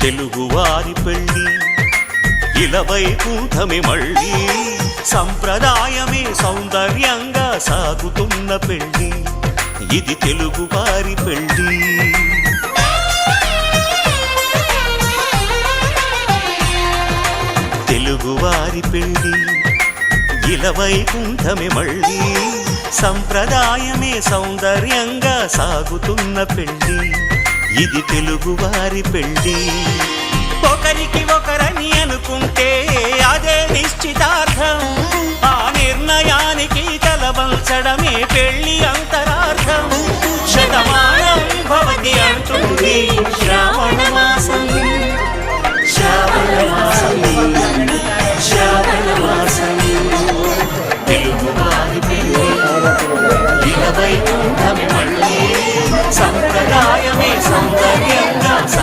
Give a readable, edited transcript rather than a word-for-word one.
తెలుగువారి పెళ్ళి ఇలవైకుంఠమే మళ్ళీ సంప్రదాయమే సౌందర్యంగా సాగుతున్న పెళ్ళి ఇది తెలుగువారి పెళ్ళి తెలుగువారి పెళ్ళి ఇలవైకుంఠమే మళ్ళీ సంప్రదాయమే సౌందర్యంగా సాగుతున్న పెళ్ళి ఇది తెలుగువారి పెళ్ళి ఒకరికి ఒకరని అనుకుంటే అదే నిశ్చితార్థం ఆ నిర్ణయానికి తలవంచడమే పెళ్ళి అంతరార్థం శతమానం భవతి అంటుంది శ్రావణ